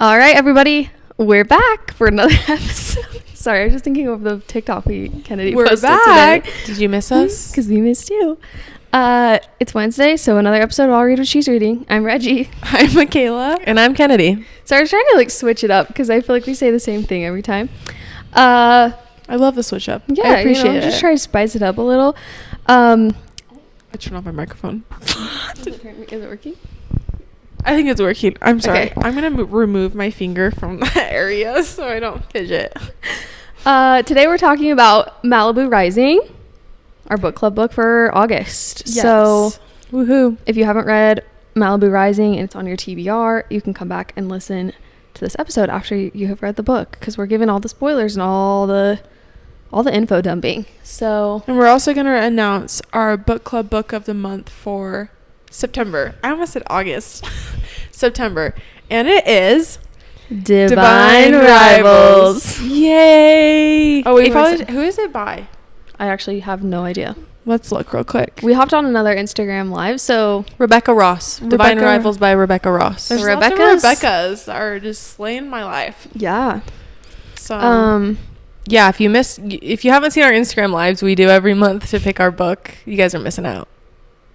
All right, everybody, we're back for another episode. Sorry, I was just thinking of the TikTok Kennedy posted back today. Did you miss us? Because we missed you. It's Wednesday, so another episode of I'll Read What She's Reading. I'm Reggie. I'm Michaela. And I'm Kennedy. So I was trying to switch it up because I feel like we say the same thing every time. I love the switch up. Yeah, I appreciate it. Just try to spice it up a little. I turn off my microphone. Is it working? I think it's working. I'm sorry. Okay. I'm going to remove my finger from that area so I don't fidget. Today we're talking about Malibu Rising, our book club book for August. Yes. So Woohoo. if you haven't read Malibu Rising and it's on your TBR, you can come back and listen to this episode after you have read the book, because we're giving all the spoilers and all the info dumping. So, And we're also going to announce our book club book of the month for September. I almost said August. September. And it is Divine Rivals. Yay. Oh, wait. It Who is it by? I actually have no idea. Let's look real quick. We hopped on another Instagram live, so Rebecca Ross. Divine Rivals by Rebecca Ross. There's Rebecca's- Rebeccas are just slaying my life. yeah. So Yeah, if you haven't seen our Instagram lives we do every month to pick our book, you guys are missing out.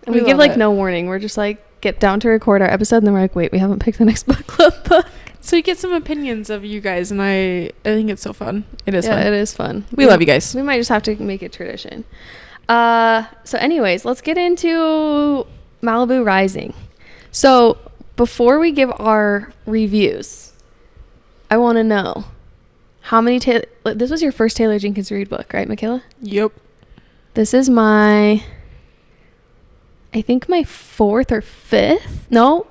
And we We give love it. no warning. We're just get down to record our episode, and then we're like, wait, we haven't picked the next book club book. So you get some opinions of you guys, and I think it's so fun. It is Yeah, fun. it is fun. We love you guys. We might just have to make it tradition. So anyways, let's get into Malibu Rising. So before we give our reviews, I want to know how many this was your first Taylor Jenkins Reid book, right, Michaela? Yep. This is I think my 4th or 5th. No,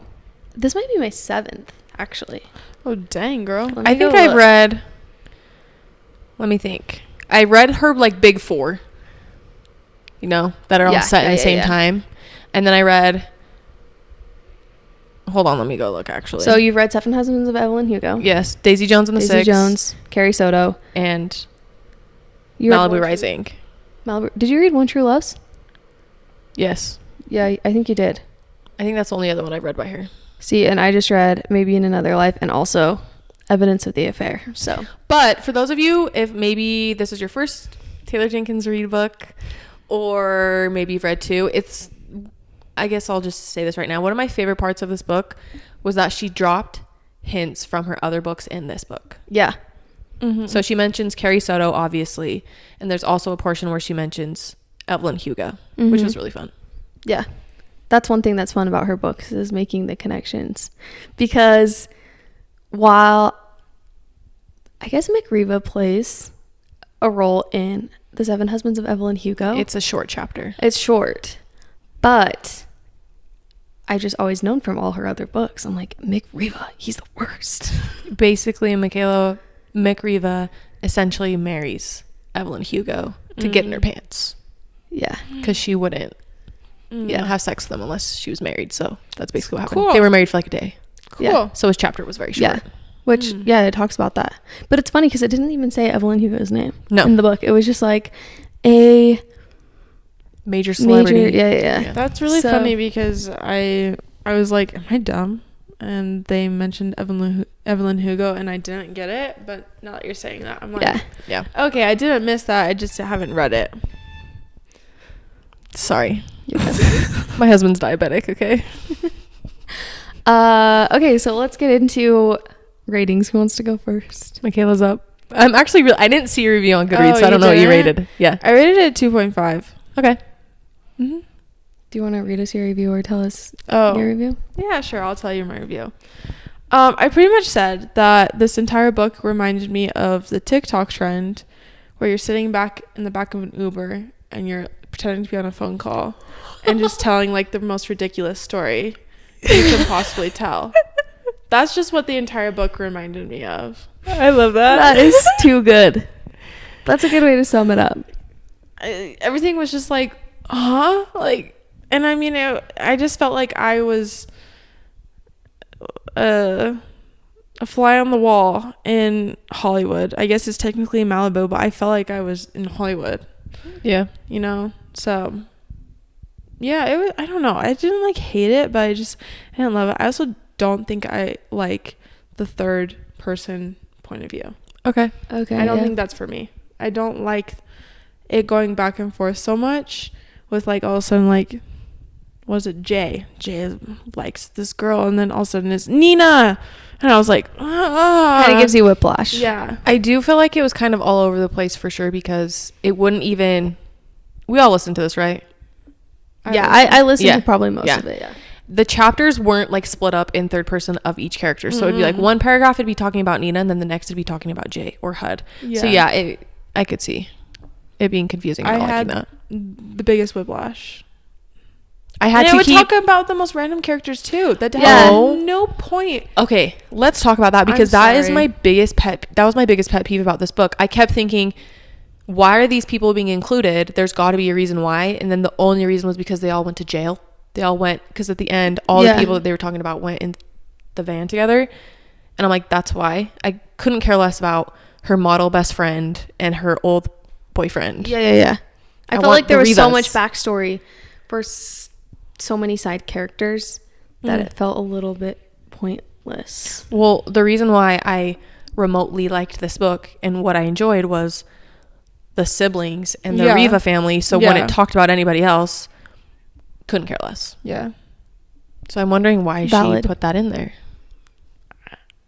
this might be my 7th, actually. Oh, dang, girl. Let me I think go I've look. read, let me think. I read her big 4, that are all set in the same time. And then I read, hold on, let me go look actually. So you've read Seven Husbands of Evelyn Hugo. yes, Daisy Jones and the Daisy Six. Jones, Carrie Soto. And You read Malibu One True- Rising. Did you read One True Loves? Yes. Yeah, I think you did. I think that's the only other one I've read by her. See, and I just read Maybe in Another Life and also Evidence of the Affair. So, But for those of you, if maybe this is your first Taylor Jenkins Reid book, or maybe you've read 2, I guess I'll just say this right now. One of my favorite parts of this book was that she dropped hints from her other books in this book. yeah. Mm-hmm. So she mentions Carrie Soto, obviously, and there's also a portion where she mentions Evelyn Hugo, which was really fun. Yeah. That's one thing that's fun about her books, is making the connections. Because while I guess McReva plays a role in The Seven Husbands of Evelyn Hugo, It's a short chapter. it's short. But I just always known from all her other books, I'm like, McReva, he's the worst. Basically, McReva essentially marries Evelyn Hugo to get in her pants, Yeah. because she wouldn't Yeah. have sex with them unless she was married. So that's basically what happened. Cool. They were married for a day. Cool. Yeah. So his chapter was very short. Yeah. Which, it talks about that. But it's funny because it didn't even say Evelyn Hugo's name in the book. It was just a Major celebrity. Yeah. That's really So- funny because I was like, am I dumb? And they mentioned Evelyn Hugo, and I didn't get it. But now that you're saying that, I'm like, Yeah. okay, I didn't miss that. I just haven't read it. Sorry. My husband's diabetic, okay? Okay, so let's get into ratings. Who wants to go first? Michaela's up. I'm actually I didn't see your review on Goodreads, so I you don't know what you didn't? rated. Yeah. I rated it 2.5. Okay. Mm-hmm. Do you want to read us your review or tell us Oh, your review? yeah, sure. I'll tell you my review. I pretty much said that this entire book reminded me of the TikTok trend where you're sitting back in the back of an Uber and you're pretending to be on a phone call and just telling the most ridiculous story you can possibly tell. That's just what the entire book reminded me of. I love that. That is too good. That's a good way to sum it up. Everything was just and I mean, I just felt like I was a fly on the wall in Hollywood. I guess it's technically Malibu, but I felt like I was in Hollywood. Yeah. So yeah, it was, I don't know. I didn't hate it, but I didn't love it. I also don't think I like the third person point of view. Okay. Okay. I don't yeah. think that's for me. I don't like it going back and forth so much with like all of a sudden like, was it Jay likes this girl and then all of a sudden it's Nina, and I was like, kind of gives you whiplash. yeah. I do feel like it was kind of all over the place for sure, because it wouldn't even, we all listened to this, right? I listened Yeah. to probably most Yeah. of it. Yeah. The chapters weren't like split up in third person of each character. So it'd be like one paragraph it'd be talking about Nina, and then the next it'd be talking about Jay or Hud. So yeah, I could see it being confusing. I Not had liking that. the biggest whiplash. I had And to would keep. talk about the most random characters too. That Yeah. had no point. Okay, let's talk about that, because I'm that is sorry. my biggest pet. That was my biggest pet peeve about this book. I kept thinking, why are these people being included? There's got to be a reason why. And then the only reason was because they all went to jail. They all went, because at the end, all Yeah. the people that they were talking about went in the van together. And I'm like, that's why. I couldn't care less about her model best friend and her old boyfriend. Yeah. I felt want like there the was so Rivas. much backstory for so many side characters that it felt a little bit pointless. Well, the reason why I remotely liked this book and what I enjoyed was the siblings and the Yeah. Riva family. So when Yeah. it talked about anybody else, couldn't care less. Yeah. So I'm wondering why Valid. she put that in there.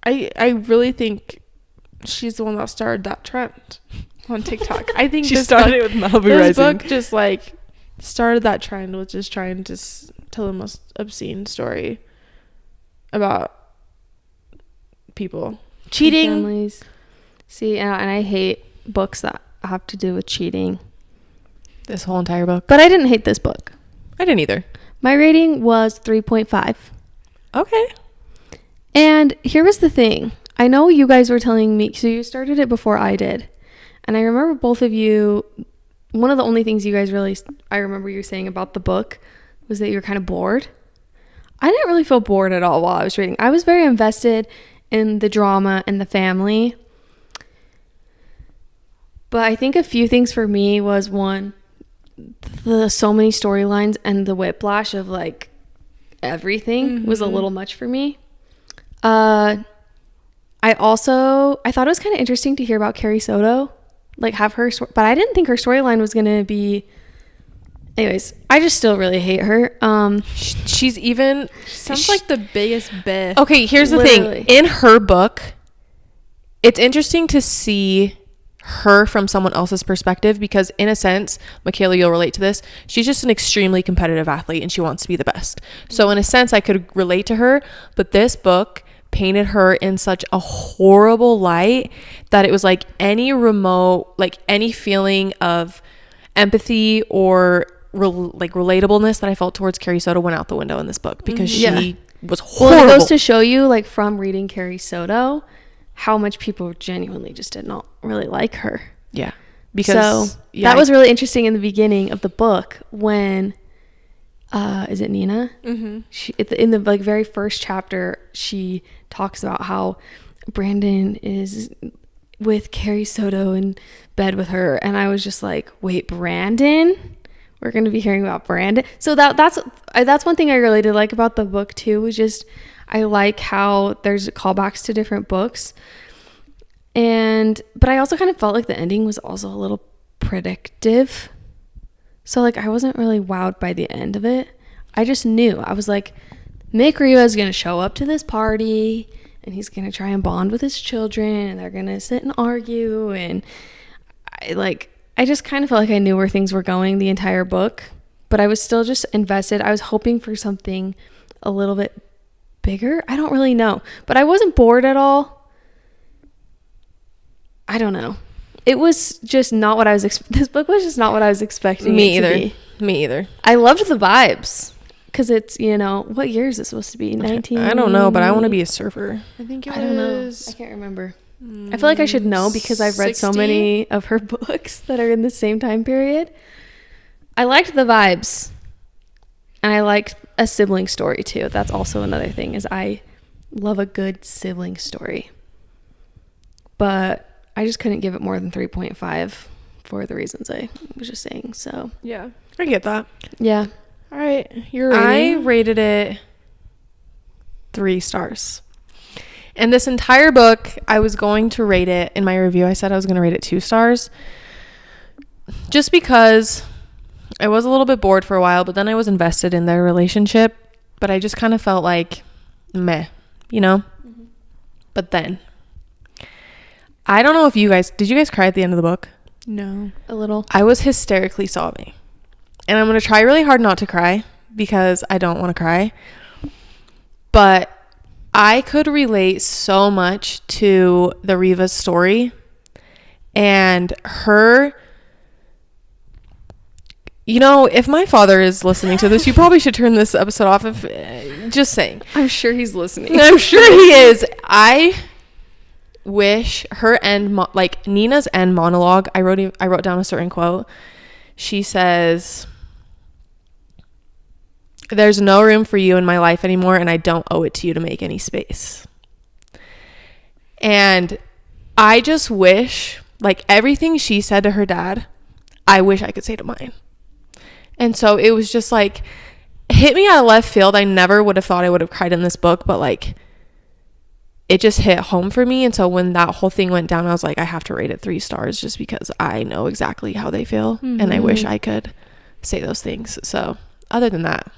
I really think she's the one that started that trend on TikTok. I think She this started book, with Malibu this Rising. book just like started that trend with just trying to tell the most obscene story about people cheating. Families. See, and I hate books that have to do with cheating. This whole entire book. But I didn't hate this book. I didn't either. My rating was 3.5. Okay. And here was the thing. I know you guys were telling me, so you started it before I did. And I remember both of you, one of the only things you guys really, I remember you saying about the book was that you were kind of bored. I didn't really feel bored at all while I was reading. I was very invested in the drama and the family. But I think a few things for me was, one, the so many storylines and the whiplash of like everything was a little much for me. I thought it was kind of interesting to hear about Carrie Soto, like have her, but I didn't think her storyline was going to be, anyways, I just still really hate her. She's even... Sounds like the biggest bitch. Okay, here's the Literally. thing. In her book, it's interesting to see her from someone else's perspective, because in a sense, Michaela, you'll relate to this, she's just an extremely competitive athlete and she wants to be the best. So in a sense, I could relate to her, but this book painted her in such a horrible light that it was like any feeling of empathy or relatableness that I felt towards Carrie Soto went out the window in this book, because she was horrible. Well, it goes to show you, like, from reading Carrie Soto, how much people genuinely just did not really like her. Yeah. Because So that was really interesting in the beginning of the book when, is it Nina? Mm-hmm. In the like very first chapter, she talks about how Brandon is with Carrie Soto in bed with her, and I was just like, wait, Brandon? We're going to be hearing about Brandon. So that's one thing I really did like about the book too, was just I like how there's callbacks to different books. But I also kind of felt like the ending was also a little predictive. So like I wasn't really wowed by the end of it. I just knew. I was like, Mick Riva is going to show up to this party and he's going to try and bond with his children and they're going to sit and argue. And I just kind of felt like I knew where things were going the entire book, but I was still just invested. I was hoping for something a little bit bigger. I don't really know, but I wasn't bored at all. I don't know. It was just not what I was this book was just not what I was expecting Me it to either. be. Me either. I loved the vibes because it's, what year is it supposed to be? 19? I don't know, but I want to be a surfer. I think it I don't know. was. I can't remember. I feel like I should know because I've read so 60? many of her books that are in the same time period. I liked the vibes. And I liked a sibling story too. That's also another thing, is I love a good sibling story. But I just couldn't give it more than 3.5 for the reasons I was just saying. So, Yeah. I get that. yeah. All right. You're I rating. rated it 3 stars. And this entire book, I was going to rate it, in my review, I said I was going to rate it 2 stars. Just because I was a little bit bored for a while, but then I was invested in their relationship. But I just kind of felt like, meh, you know? Mm-hmm. But then, I don't know if did you guys cry at the end of the book? No. A little. I was hysterically sobbing. And I'm going to try really hard not to cry because I don't want to cry. But I could relate so much to the Riva's story and her. You know, if my father is listening to this, you probably should turn this episode off. Just saying. I'm sure he's listening. I'm sure he is. I wish her end, like Nina's end monologue, I wrote down a certain quote. She says, "There's no room for you in my life anymore, and I don't owe it to you to make any space." And I just wish, like everything she said to her dad, I wish I could say to mine. And so it was just like, hit me out of left field. I never would have thought I would have cried in this book, but like, it just hit home for me. And so when that whole thing went down, I was like, I have to rate it 3 stars just because I know exactly how they feel. Mm-hmm. And I wish I could say those things. So other than that,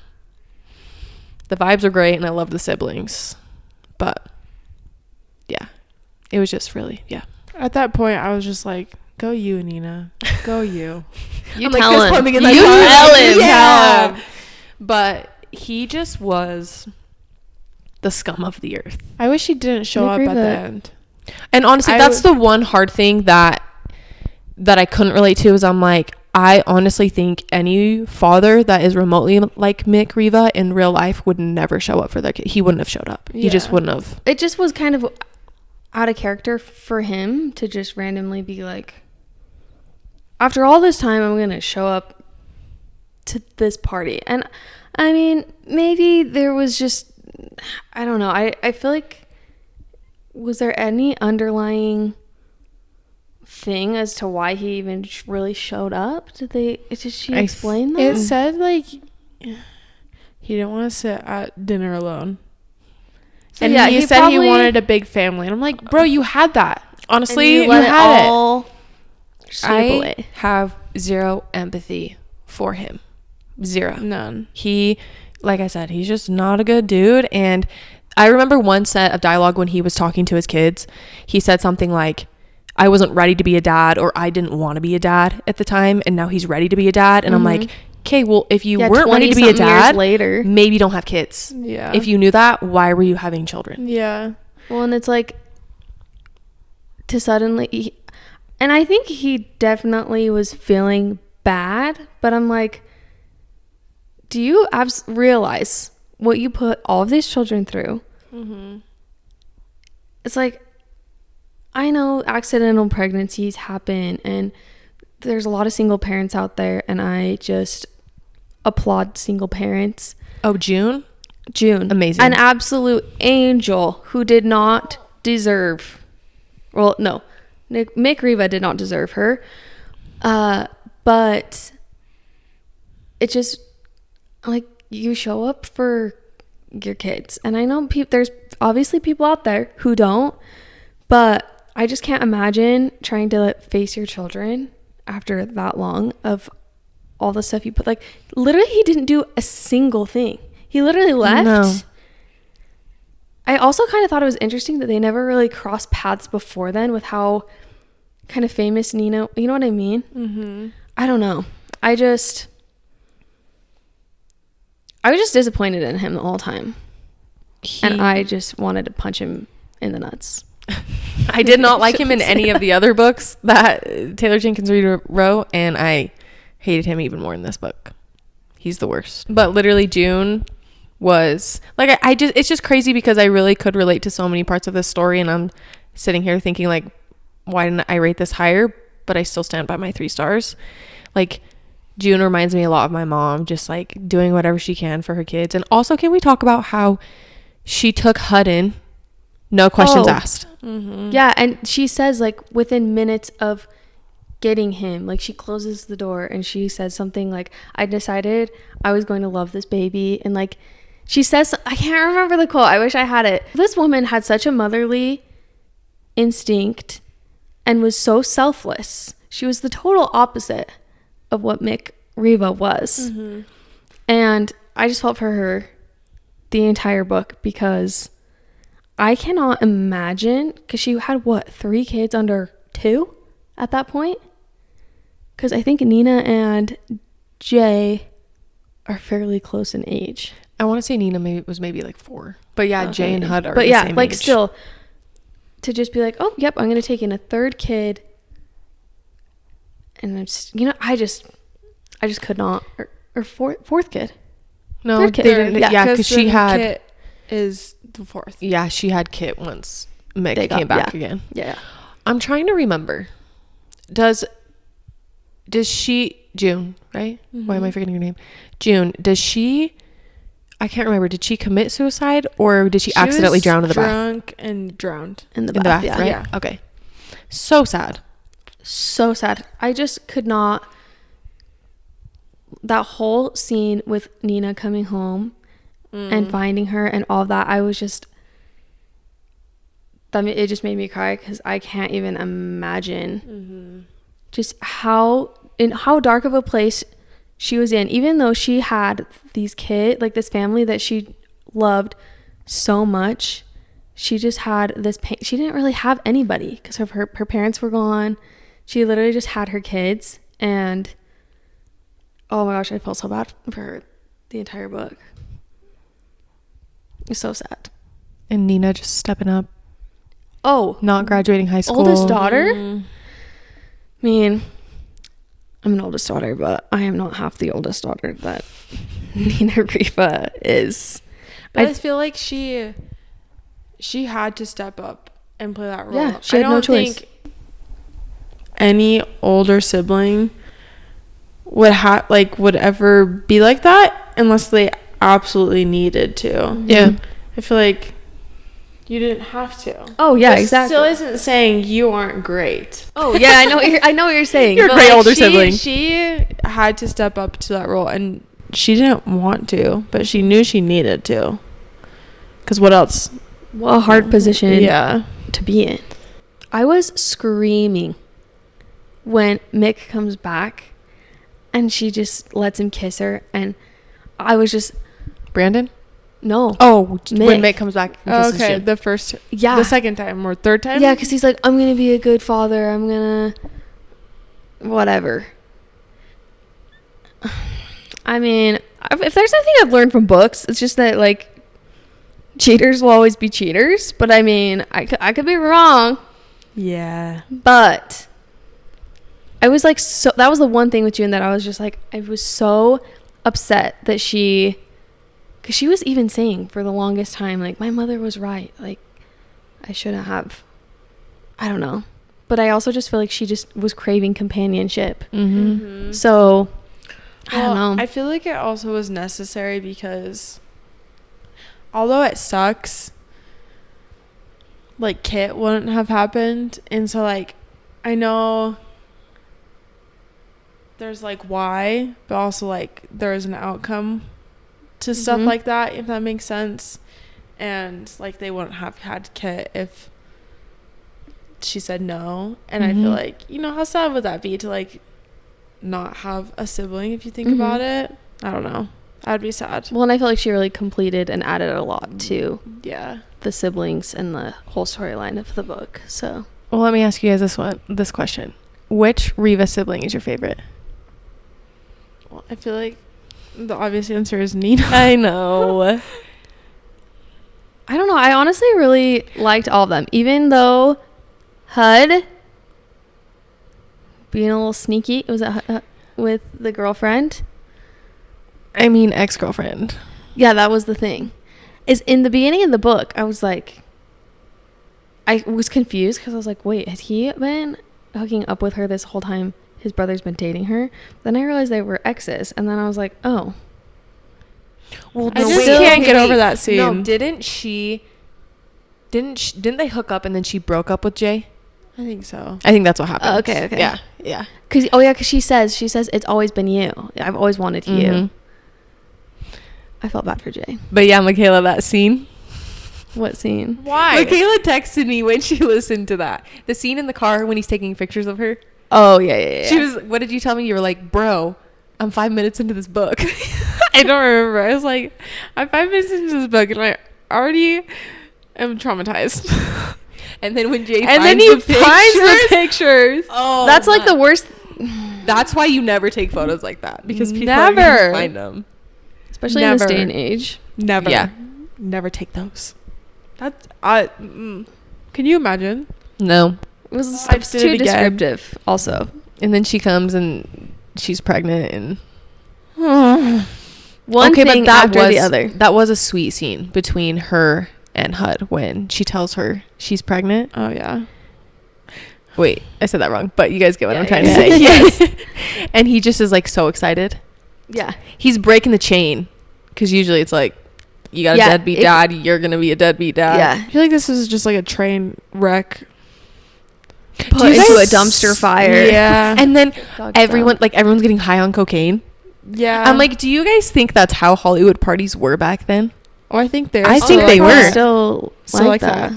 the vibes are great and I love the siblings. But yeah, it was just really, yeah. At that point, I was just like, go you, Nina. Go you. You tell him. You tell him. Yeah. But he just was the scum of the earth. I wish he didn't show up at the end. And honestly, that's the one hard thing that I couldn't relate to is I'm like, I honestly think any father that is remotely like Mick Riva in real life would never show up for their kid. He wouldn't have showed up. Yeah. He just wouldn't have. It just was kind of out of character for him to just randomly be like, after all this time, I'm going to show up to this party. And I mean, maybe there was just, I don't know. I feel like, was there any underlying thing as to why he even really showed up? Did she explain that? It said like he didn't want to sit at dinner alone. So and yeah, he said he wanted a big family. And I'm like, bro, you had that. Honestly, you had it. I have zero empathy for him. Zero. None. He, like I said, he's just not a good dude. And I remember one set of dialogue when he was talking to his kids. He said something like, I wasn't ready to be a dad, or I didn't want to be a dad at the time, and now he's ready to be a dad. And I'm like, okay, well, if you weren't ready to be a dad, later, maybe don't have kids. Yeah. If you knew that, why were you having children? Yeah. Well, and it's like, to suddenly... And I think he definitely was feeling bad, but I'm like, do you realize what you put all of these children through? Mm-hmm. It's like, I know accidental pregnancies happen, and there's a lot of single parents out there, and I just applaud single parents. Oh, June? Amazing. An absolute angel who did not deserve... Well, no. Mick Riva did not deserve her, but it just, like, you show up for your kids, and I know there's obviously people out there who don't, but I just can't imagine trying to face your children after that long of all the stuff you put. Like, literally, he didn't do a single thing. He literally left. No. I also kind of thought it was interesting that they never really crossed paths before then with how kind of famous Nina, you know what I mean? Mm-hmm. I don't know. I was just disappointed in him the whole time. And I just wanted to punch him in the nuts. I did not like him in any of the other books that Taylor Jenkins Reid wrote, and I hated him even more in this book. He's the worst. But literally June was like, it's just crazy because I really could relate to so many parts of this story, and I'm sitting here thinking like, why didn't I rate this higher? But I still stand by my 3 stars. Like, June reminds me a lot of my mom, just like doing whatever she can for her kids. And also, can we talk about how she took Hutton, no questions asked? Mm-hmm. Yeah, and she says like within minutes of getting him, like she closes the door and she says something like, I decided I was going to love this baby, and like She says, I can't remember the quote. I wish I had it. This woman had such a motherly instinct and was so selfless. She was the total opposite of what Mick Riva was. Mm-hmm. And I just felt for her the entire book, because I cannot imagine, because she had, what, 3 kids under 2 at that point? Because I think Nina and Jay are fairly close in age. I want to say Nina was maybe like 4. But yeah, okay. Jay and Hud are but the yeah, same like age. Still, to just be like, oh, yep, I'm going to take in a 3rd kid. And I'm just, I just could not. Or 4th kid. No, 3rd kid. They didn't. Yeah, because she had. Kit is the 4th. Yeah, she had Kit once Mick came back again. Yeah. I'm trying to remember. Does she, June, right? Mm-hmm. Why am I forgetting her name? June, does she, I can't remember, did she commit suicide, or did she accidentally drown in the bath? Drunk and drowned. In the bath, right? Yeah. Okay. So sad. So sad. I just could not. That whole scene with Nina coming home and finding her and all of that, I was just, it just made me cry, because I can't even imagine just how dark of a place she was in, even though she had these kids, like this family that she loved so much. She just had this pain. She didn't really have anybody, because her parents were gone. She literally just had her kids, and oh my gosh, I felt so bad for her the entire book. It's so sad. And Nina just stepping up. Oh, not graduating high school. Oldest daughter. I mean, I'm an oldest daughter, but I am not half the oldest daughter that Nina Riva is. But I feel like she had to step up and play that role. Yeah, she had no choice. Think any older sibling would ever be like that unless they absolutely needed to. Yeah. I feel like you didn't have to. Oh yeah, This exactly. Still isn't saying you aren't great. Oh yeah, I know what you're saying. You're a great older sibling. She had to step up to that role, and she didn't want to, but she knew she needed to. Because what else? What a hard position to be in. I was screaming when Mick comes back and she just lets him kiss her, and I was just... Brandon? No. Oh, Mick. when Mick comes back and kisses okay, Jim. the second time or third time? Yeah, because he's like, I'm going to be a good father. I'm going to... Whatever. I mean, if there's anything I've learned from books, it's just that, like, cheaters will always be cheaters. But, I mean, I could be wrong. Yeah. But I was like, so that was the one thing with June that I was just like, I was so upset that because she was even saying for the longest time, like, my mother was right. Like, I shouldn't have. I don't know. But I also just feel like she just was craving companionship. Mm-hmm. So, I don't know. I feel like it also was necessary because although it sucks, like, Kit wouldn't have happened. And so, like, I know there's, like, why, but also, like, there is an outcome to stuff like that, if that makes sense. And, like, they wouldn't have had Kit if she said no. And I feel like, how sad would that be to, like, not have a sibling if you think about it? I don't know. I'd be sad. Well, and I feel like she really completed and added a lot to the siblings and the whole storyline of the book. So, well, let me ask you guys this question: which Riva sibling is your favorite? Well, I feel like the obvious answer is Nina. I know. I don't know. I honestly really liked all of them, even though Hud being a little sneaky. Was it with the girlfriend? I mean, ex-girlfriend. Yeah, that was the thing. Is in the beginning of the book, I was confused because I was like, wait, has he been hooking up with her this whole time? His brother's been dating her. Then I realized they were exes, and then I was like, oh. Well, I just can't get over that scene. No, didn't they hook up and then she broke up with Jay? I think so. I think that's what happened. Okay. Yeah. Because she says it's always been you. I've always wanted you. I felt bad for Jay. But yeah, Michaela, that scene. What scene? Why? Michaela texted me when she listened to that. The scene in the car when he's taking pictures of her. Oh, yeah. She was, what did you tell me? You were like, bro, I'm 5 minutes into this book. I don't remember. I was like, I'm 5 minutes into this book and I already am traumatized. And then when Jay And finds then he the finds the pictures. pictures. Oh, That's like the worst. That's why you never take photos like that. Because people are Never. going to find them. Especially in this Never. day and age. Never. Yeah. Never take those. That's Can you imagine? No. It was I did too it again. descriptive, also. And then she comes and she's pregnant and One thing after was the other. That was a sweet scene between her and HUD when she tells her she's pregnant. Oh yeah. Wait, I said that wrong, but you guys get what Yeah, I'm trying yeah. to say. Yes. And he just is like so excited. Yeah. He's breaking the chain because usually it's like you got a Yeah, deadbeat if- dad, you're gonna be a deadbeat dad. Yeah. I feel like this was just like a train wreck. Put Do you into a guys- dumpster fire. Yeah. And then Dog's everyone dumb. everyone's getting high on cocaine. Yeah. I'm like, do you guys think that's how Hollywood parties were back then? oh, I think they're I still think like they that. were. Still Still like like that.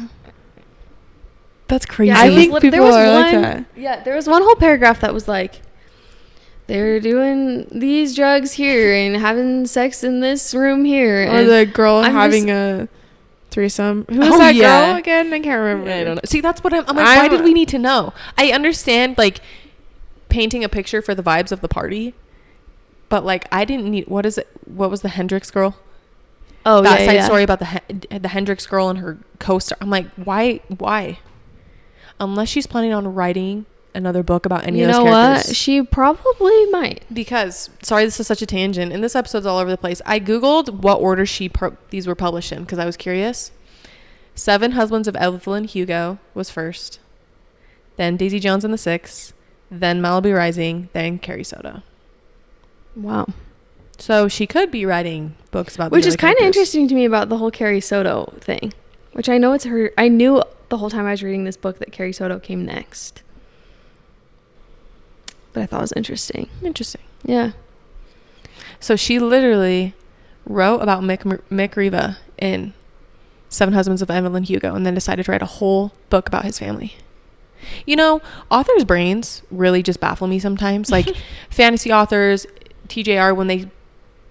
That's crazy. Yeah, I it was think there people was are like one- that. Yeah, there was one whole paragraph that was like, they're doing these drugs here and having sex in this room here. Or And the girl I'm having a threesome. Who was Oh, that yeah. girl again? I can't remember. I don't know. See, that's what I'm like, why I'm- did we need to know? I understand like painting a picture for the vibes of the party, but like I didn't need what was the Hendrix girl? oh, That yeah, side yeah. story about the Hendrix girl and her co-star. I'm like, why? Unless she's planning on writing another book about any You of those know characters. what? She probably might. Because sorry, this is such a tangent, and this episode's all over the place. I googled what order these were published in because I was curious. 7 Husbands of Evelyn Hugo was first, then Daisy Jones and the Six, then Malibu Rising, then Carrie Soto. Wow. So she could be writing books about Which the is other kind of characters. interesting to me about the whole Carrie Soto thing. Which I know it's her. I knew the whole time I was reading this book that Carrie Soto came next. But I thought it was interesting. Interesting. Yeah. So she literally wrote about Mick Riva in 7 Husbands of Evelyn Hugo and then decided to write a whole book about his family. You know, authors' brains really just baffle me sometimes. Like fantasy authors, TJR, when they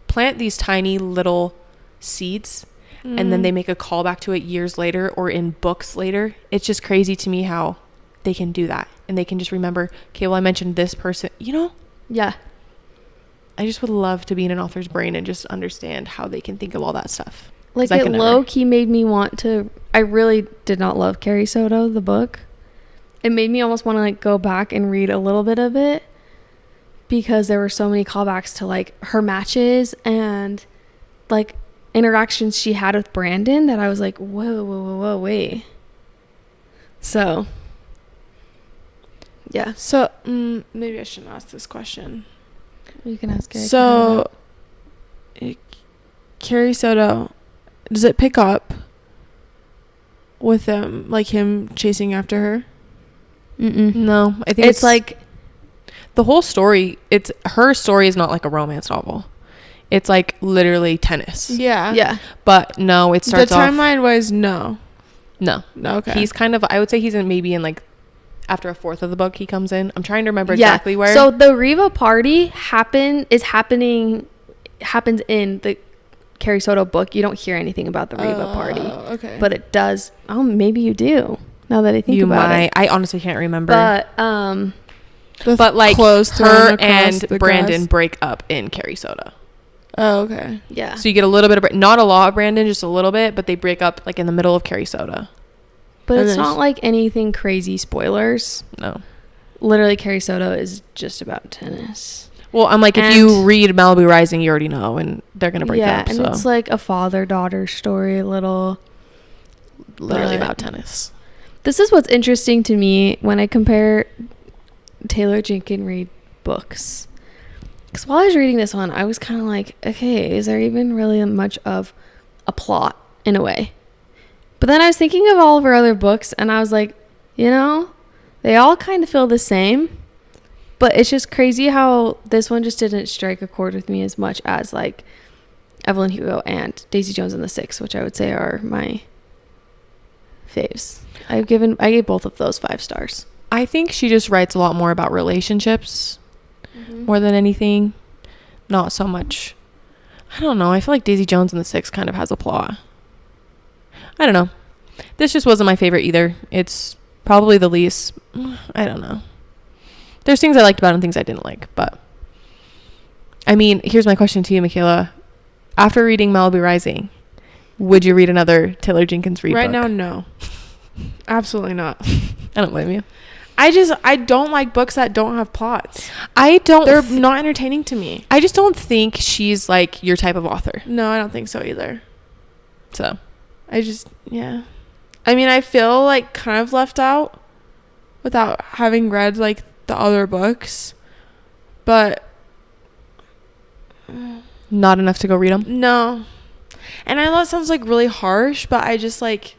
plant these tiny little seeds and then they make a callback to it years later or in books later, it's just crazy to me how they can do that. And they can just remember, okay, well, I mentioned this person, you know? Yeah. I just would love to be in an author's brain and just understand how they can think of all that stuff. Like 'Cause I it can never. low key made me want to. I really did not love Carrie Soto, the book. It made me almost want to like go back and read a little bit of it because there were so many callbacks to like her matches and like interactions she had with Brandon that I was like, whoa, wait. So, yeah. So maybe I shouldn't ask this question. You can ask it. So, Carrie Soto, does it pick up with him, like him chasing after her? No, I think It's like, the whole story. It's her story is not like a romance novel. It's like literally tennis. Yeah. yeah. But no, it The starts off. timeline was no. No, No. Okay. he's kind of. I would say he's in maybe in like after a fourth of the book he comes in. I'm trying to remember exactly where. So the Riva party happens in the Carrie Soto book. You don't hear anything about the Riva party, Okay. but it does. Oh, maybe you do. Now that I think you about might. it, I honestly can't remember. But like clothes thrown her across and the Brandon grass. break up in Carrie Soto. Oh, okay. yeah. So you get a little bit of not a lot of Brandon, just a little bit, but they break up like in the middle of Carrie Soto. But And it's then not like anything crazy spoilers. No. Literally, Carrie Soto is just about tennis. Well, I'm like, if And- you read Malibu Rising, you already know, and they're gonna break yeah, up. and So it's like a father-daughter story. literally but- about tennis. This is what's interesting to me when I compare Taylor Jenkins Reid books. Because while I was reading this one, I was kind of like, okay, is there even really much of a plot in a way? But then I was thinking of all of her other books, and I was like, you know, they all kind of feel the same. But it's just crazy how this one just didn't strike a chord with me as much as like Evelyn Hugo and Daisy Jones and the Six, which I would say are my faves. I gave both of those 5 stars. I think she just writes a lot more about relationships more than anything. Not so much. I don't know. I feel like Daisy Jones and the Six kind of has a plot. I don't know. This just wasn't my favorite either. It's probably the least. I don't know. There's things I liked about it and things I didn't like. But, I mean, here's my question to you, Michaela. After reading Malibu Rising, would you read another Taylor Jenkins Reid book? Right now, no. Absolutely not. I don't blame you. I don't like books that don't have plots. They're not entertaining to me. I just don't think she's like your type of author. No, I don't think so either. So, yeah. I mean, I feel like kind of left out without having read like the other books, but not enough to go read them? No. And I know it sounds like really harsh, but I just like,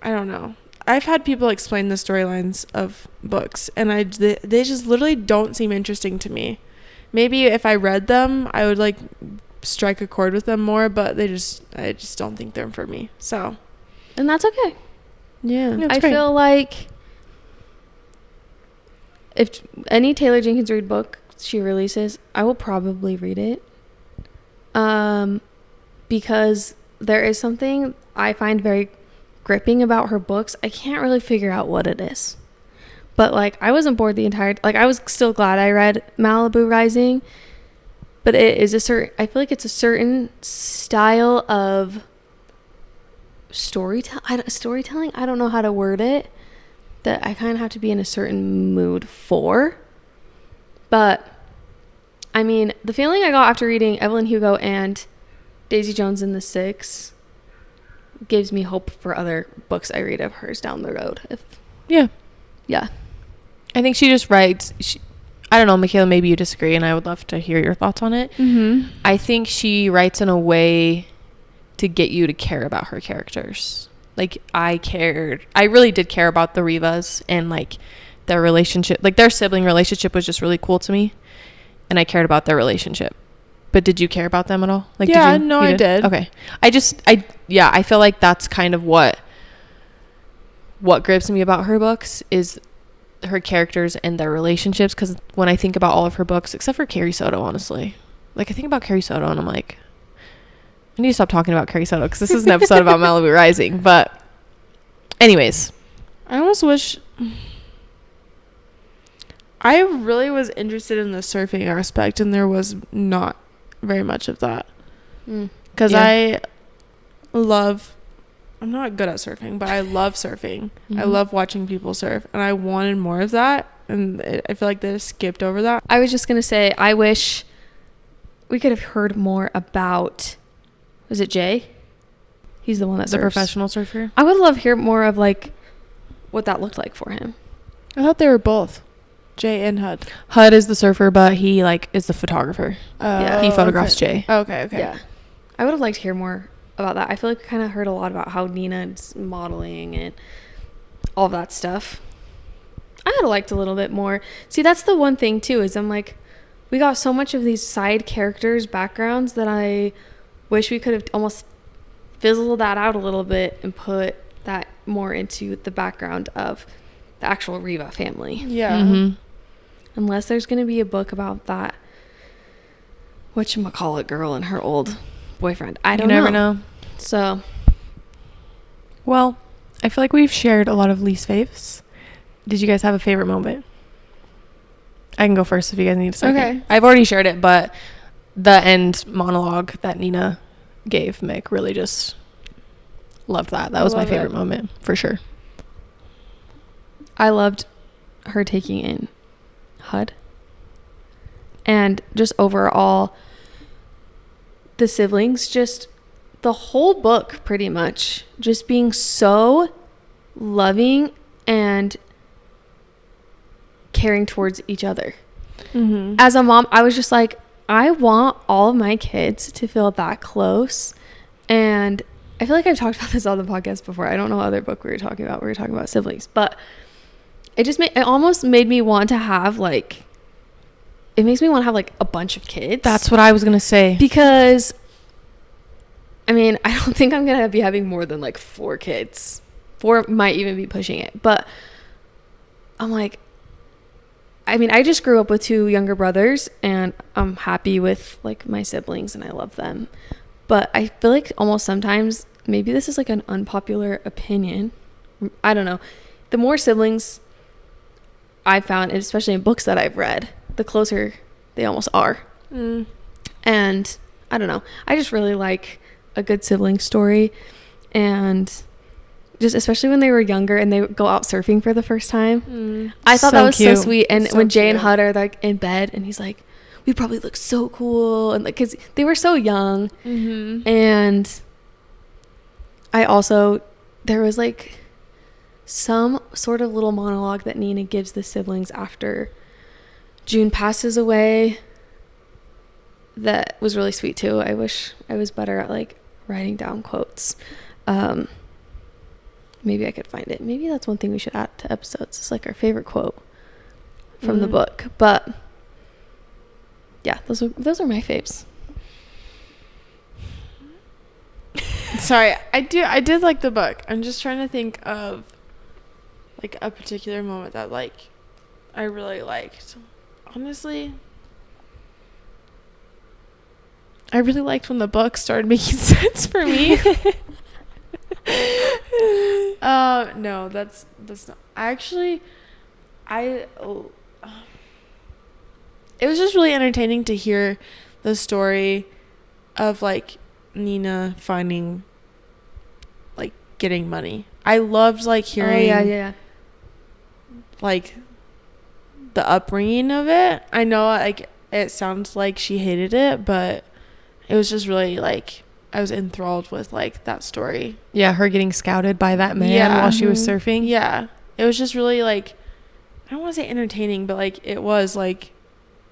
I don't know. I've had people explain the storylines of books, and they just literally don't seem interesting to me. Maybe if I read them, I would like strike a chord with them more, but I just don't think they're for me. So, And that's okay. yeah. I feel like if any Taylor Jenkins Reid book she releases, I will probably read it. Because there is something I find very gripping about her books. I can't really figure out what it is. But like I wasn't bored the entire I was still glad I read Malibu Rising. But it is I feel like it's a certain style of storytelling. I don't know how to word it. That I kind of have to be in a certain mood for. But, I mean, the feeling I got after reading Evelyn Hugo and Daisy Jones and the Six gives me hope for other books I read of hers down the road. Yeah. I think she just writes... I don't know, Michaela, maybe you disagree, and I would love to hear your thoughts on it. Mm-hmm. I think she writes in a way to get you to care about her characters. Like, I really did care about the Rivas and, like, their relationship. Like, their sibling relationship was just really cool to me, and I cared about their relationship. But did you care about them at all? Like, yeah, did you? I did. Okay. I feel like that's kind of what grips me about her books is her characters and their relationships, because when I think about all of her books, except for Carrie Soto, honestly, like I think about Carrie Soto and I'm like, I need to stop talking about Carrie Soto because this is an episode about Malibu Rising. But anyways, I almost wish I really was interested in the surfing aspect, and there was not very much of that because Yeah. I'm not good at surfing, but I love surfing. I love watching people surf, and I wanted more of that, and I feel like they just skipped over that. I was just going to say, I wish we could have heard more about, was it Jay? He's the one that the surfs. professional surfer. I would love to hear more of, like, what that looked like for him. I thought they were both, Jay and Hud. Hud is the surfer, but he like is the photographer. Yeah. He photographs okay. Jay. Okay. Yeah. I would have liked to hear more about that. I feel like we kind of heard a lot about how Nina's modeling and all that stuff. I would have liked a little bit more. See, that's the one thing too, is I'm like, we got so much of these side characters' backgrounds that I wish we could have almost fizzled that out a little bit and put that more into the background of the actual Riva family. Yeah. Mm-hmm. Unless there's going to be a book about that whatchamacallit girl and her old boyfriend. I don't know. You never know. So, Well, I feel like we've shared a lot of least faves. Did you guys have a favorite moment? I can go first if you guys need a second. Okay. I've already shared it, but the end monologue that Nina gave Mick really just loved that. That was my favorite moment for sure. I loved her taking in Hud. And just overall, the siblings, just the whole book pretty much, just being so loving and caring towards each other. Mm-hmm. As a mom, I was just like, I want all of my kids to feel that close. And I feel like I've talked about this on the podcast before. I don't know what other book we were talking about. We were talking about siblings, but it almost made me want to have, like, it makes me want to have like a bunch of kids. That's what I was gonna say. Because I mean, I don't think I'm gonna be having more than like 4 kids. 4 might even be pushing it, but I'm like, I mean, I just grew up with 2 younger brothers, and I'm happy with like my siblings and I love them. But I feel like almost sometimes, maybe this is like an unpopular opinion, I don't know, the more siblings I've found, especially in books that I've read, the closer they almost are. And I don't know, I just really like a good sibling story. And just especially when they were younger and they would go out surfing for the first time, I thought that was cute. so sweet. And So when Jay and cute. Hud are like in bed and he's like, we probably look so cool, and like, because they were so young. And I also, there was like some sort of little monologue that Nina gives the siblings after June passes away that was really sweet too. I wish I was better at like writing down quotes. Maybe I could find it. Maybe that's one thing we should add to episodes. It's like our favorite quote from the book. But yeah, those are my faves. Sorry, I did like the book. I'm just trying to think of like a particular moment that like I really liked. Honestly, I really liked when the book started making sense for me. No, that's not actually. It was just really entertaining to hear the story of like Nina finding, like, getting money. I loved like hearing like the upbringing of it. I know like it sounds like she hated it, but it was just really like I was enthralled with like that story. Yeah, her getting scouted by that man while she was surfing. Yeah, it was just really like, I don't want to say entertaining, but like it was like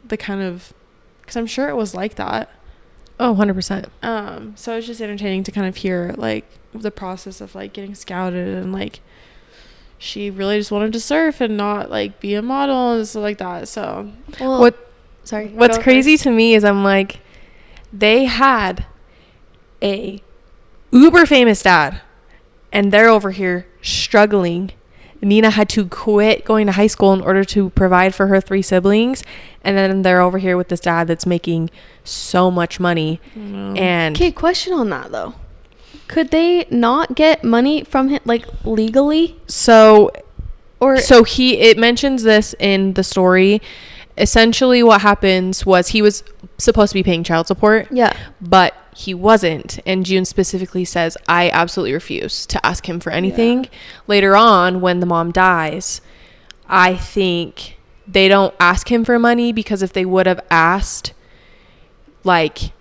the kind of, because I'm sure it was like that. Oh, 100%. So it's just entertaining to kind of hear like the process of like getting scouted, and like she really just wanted to surf and not like be a model and stuff like that. So Well, what's crazy to me is I'm like, they had a uber famous dad and they're over here struggling. Nina had to quit going to high school in order to provide for her 3 siblings, and then they're over here with this dad that's making so much money. And okay, question on that though. Could they not get money from him like legally? It mentions this in the story. Essentially what happens was he was supposed to be paying child support. Yeah. But he wasn't. And June specifically says, I absolutely refuse to ask him for anything. Yeah. Later on, when the mom dies, I think they don't ask him for money, because if they would have asked, like,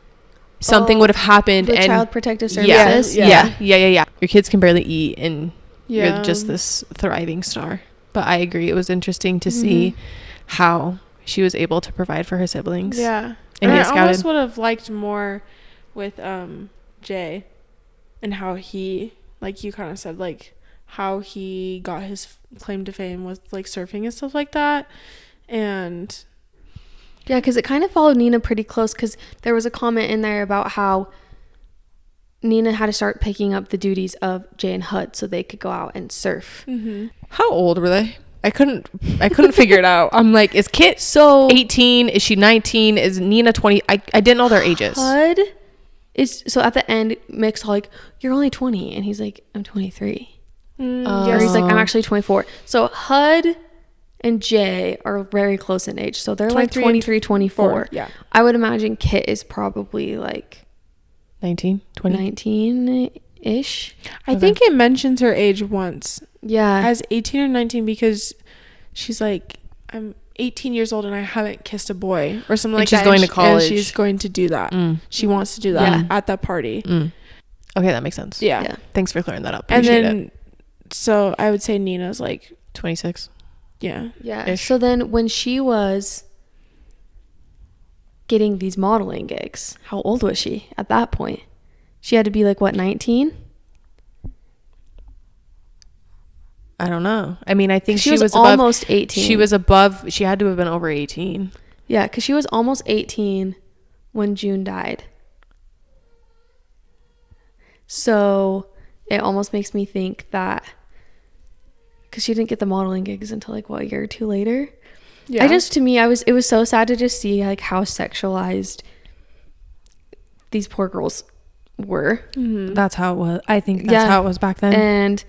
something would have happened. And Child Protective Services. Yeah. Your kids can barely eat and you're just this thriving star. But I agree. It was interesting to see how she was able to provide for her siblings. Yeah. And I almost would have liked more with Jay, and how he, like you kind of said, like how he got his claim to fame with like surfing and stuff like that. And yeah, because it kind of followed Nina pretty close, because there was a comment in there about how Nina had to start picking up the duties of Jay and Hud so they could go out and surf. How old were they? I couldn't figure it out. I'm like, is Kit 18? Is she 19? Is Nina 20? I didn't know their ages. Hud is, so at the end, Mick's like, you're only 20. And he's like, I'm 23. Or he's like, I'm actually 24. So Hud and Jay are very close in age. So they're like 23, 24. Yeah. I would imagine Kit is probably like 19, 20. 19-ish. I think it mentions her age once. Yeah. As 18 or 19, because she's like, I'm 18 years old and I haven't kissed a boy or something like that. She's going to college. And she's going to do that. She wants to do that at that party. Okay, that makes sense. Yeah. Thanks for clearing that up. And then, so I would say Nina's like 26. Yeah. Yeah. So then when she was getting these modeling gigs, how old was she at that point? She had to be like, what, 19? I don't know. I mean, I think she was above, almost 18. She was above. She had to have been over 18. Yeah, because she was almost 18 when June died. So it almost makes me think that because she didn't get the modeling gigs until like what, a year or two later. Yeah. It was so sad to just see like how sexualized these poor girls were. Mm-hmm. That's how it was. I think that's how it was back then. And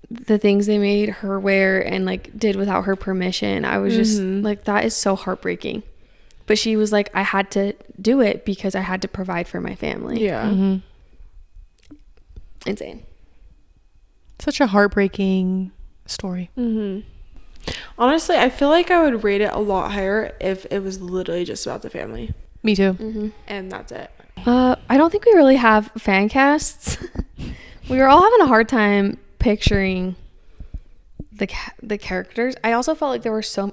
the things they made her wear and like did without her permission, I was just like, that is so heartbreaking. But she was like, I had to do it because I had to provide for my family. Yeah. Mm-hmm. Insane. Such a heartbreaking story. Mm-hmm. Honestly, I feel like I would rate it a lot higher if it was literally just about the family. Me too. Mm-hmm. And that's it. I don't think we really have fan casts. We were all having a hard time picturing the characters. I also felt like there were so... Oh my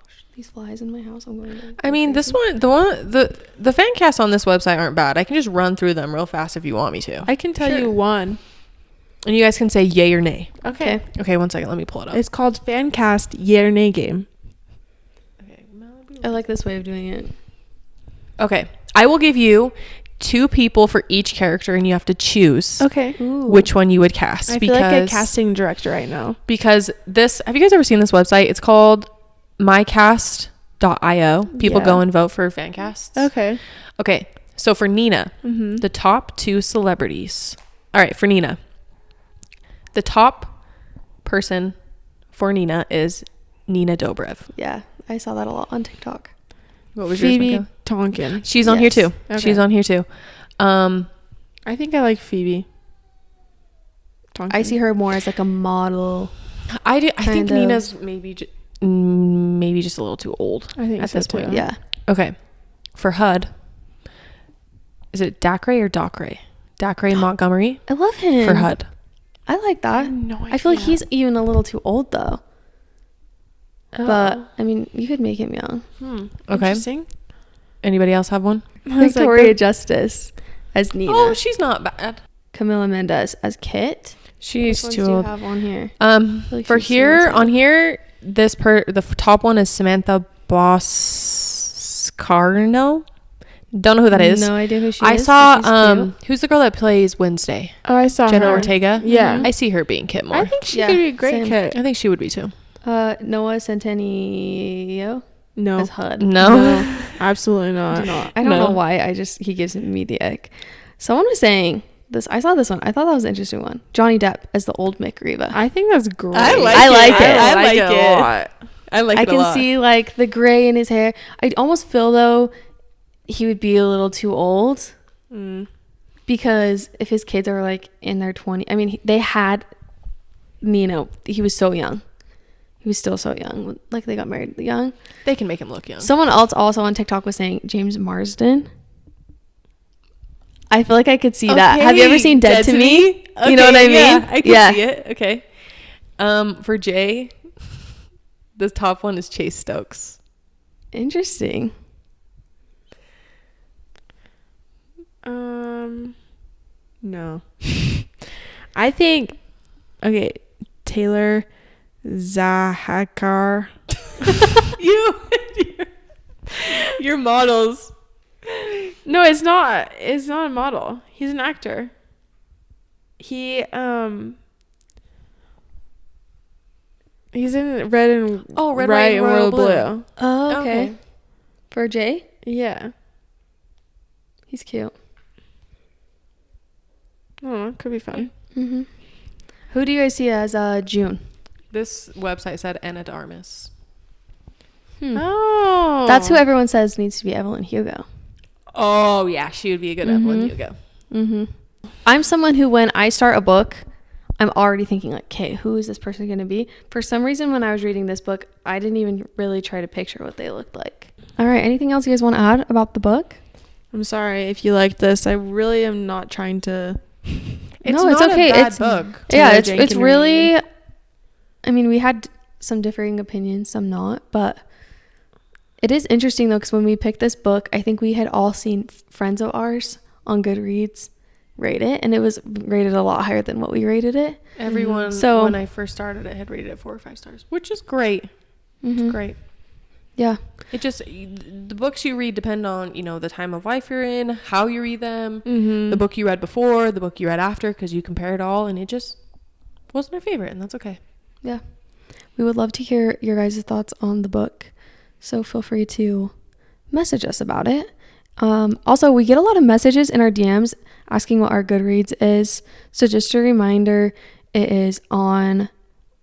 gosh, these flies in my house. I'm going to... I mean, the fan casts on this website aren't bad. I can just run through them real fast if you want me to. I can tell you one. And you guys can say yay or nay. Okay. Okay, 1 second. Let me pull it up. It's called Fancast Yay or Nay Game. Okay. I like this way of doing it. Okay. I will give you 2 people for each character, and you have to choose Okay. Ooh. which one you would cast. I feel like a casting director right now. Because this... Have you guys ever seen this website? It's called mycast.io. People Yeah. go and vote for fan casts. Okay. Okay. So for Nina, Mm-hmm. the top 2 celebrities. All right, for Nina. The top person for Nina is Nina Dobrev. Yeah, I saw that a lot on TikTok. What was yours, Phoebe Mika? Tonkin. She's on here Yes. too. Okay. She's on here too. I think I like Phoebe Tonkin. I see her more as like a model. I think Kind of. Nina's maybe just a little too old I think at so this point. too. Yeah. Okay. For HUD, is it Dacre or Docre? Dacre Montgomery I love him. for HUD. I like that. No I feel like idea. he's even a little too old though. Oh. But I mean, you could make him young. Okay. Interesting. Anybody else have one? I was like, Victoria Justice as Nina. Oh, she's not bad. Camila Mendez as Kit. She's Which too ones do you old. have on here? For she's too here, old. on here, the top one is Samantha Boscarno. Don't know who that is. No idea who she I is. saw but she's cute. who's the girl that plays Wednesday? Oh, I saw Jenna her. Ortega. Yeah. I see her being Kit more. I think she Yeah, could be a great same. Kit. I think she would be too. Noah Centineo No. as HUD. No. Absolutely not. I don't No. know why. He gives me the ick. Someone was saying this. I saw this one. I thought that was an interesting one. Johnny Depp as the old Mick Riva. I think that's great. I like it. I like it a lot. I like I it a can lot. see like the gray in his hair. I almost feel though he would be a little too old because if his kids are like in their 20s, I mean they had Nino. He was so young. He was still so young. Like they got married young. They can make him look young. Someone else also on TikTok was saying James Marsden. I feel like I could see that. Have you ever seen Dead to Me? You know what I mean? Yeah, I can see it. Okay. For Jay, the top one is Chase Stokes. Interesting. No. I think Taylor Zahakar. Your models. No, it's not. It's not a model. He's an actor. He's in Red and Red, White and Royal Blue. Blue. Oh, okay. Okay. For Jay? Yeah. He's cute. I don't know. Could be fun. Mm-hmm. Who do you guys see as June? This website said Anna de Armas. Oh. That's who everyone says needs to be Evelyn Hugo. Oh yeah, she would be a good Evelyn Hugo. Mm-hmm. I'm someone who, when I start a book, I'm already thinking like, okay, who is this person going to be? For some reason, when I was reading this book, I didn't even really try to picture what they looked like. All right. Anything else you guys want to add about the book? I'm sorry if you like this. I really am not trying to. No, it's okay. A bad It's book. Yeah, Taylor it's Jenkins really. Reid. I mean, we had some differing opinions, some not, but it is interesting though, because when we picked this book, I think we had all seen friends of ours on Goodreads rate it, and it was rated a lot higher than what we rated it. Everyone, So- when I first started it, had rated it 4 or 5 stars, which is great. Mm-hmm. It's great. Yeah. It just, the books you read depend on, you know, the time of life you're in, how you read them, the book you read before, the book you read after, because you compare it all, and it just wasn't our favorite, and that's okay. Yeah. We would love to hear your guys' thoughts on the book. So feel free to message us about it. Also, we get a lot of messages in our DMs asking what our Goodreads is. So just a reminder, it is on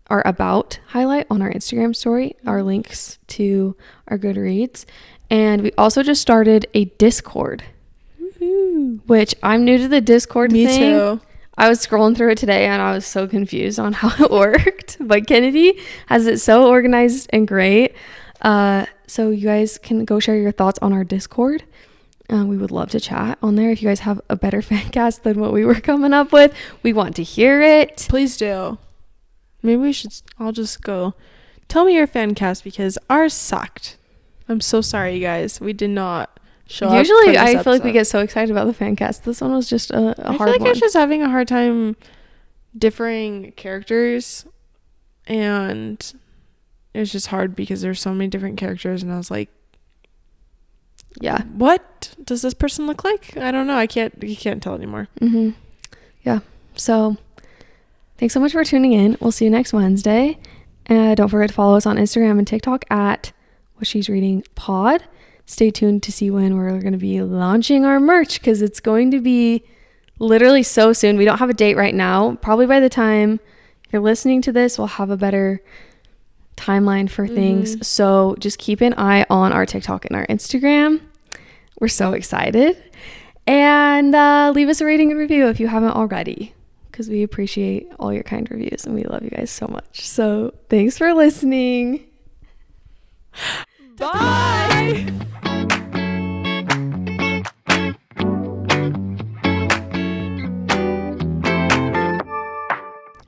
our About highlight on our Instagram story, our links to our Goodreads. And we also just started a Discord, which I'm new to the Discord thing. Me too. I was scrolling through it today and I was so confused on how it worked. But Kennedy has it so organized and great. So you guys can go share your thoughts on our Discord. We would love to chat on there. If you guys have a better fan cast than what we were coming up with, we want to hear it. Please do. Maybe we should all just go. Tell me your fan cast because ours sucked. I'm so sorry, you guys. We did not show up. Usually, I feel like we get so excited about the fan cast. This one was just a hard one. I feel like I was just having a hard time differing characters, and it was just hard because there's so many different characters, and I was like, yeah, what does this person look like? I don't know. You can't tell anymore. Yeah. So thanks so much for tuning in. We'll see you next Wednesday. Don't forget to follow us on Instagram and TikTok at What She's Reading Pod. Stay tuned to see when we're going to be launching our merch, because it's going to be literally so soon. We don't have a date right now. Probably by the time you're listening to this, we'll have a better timeline for things. So just keep an eye on our TikTok and our Instagram. We're so excited. And leave us a rating and review if you haven't already, because we appreciate all your kind reviews and we love you guys so much. So thanks for listening. Bye.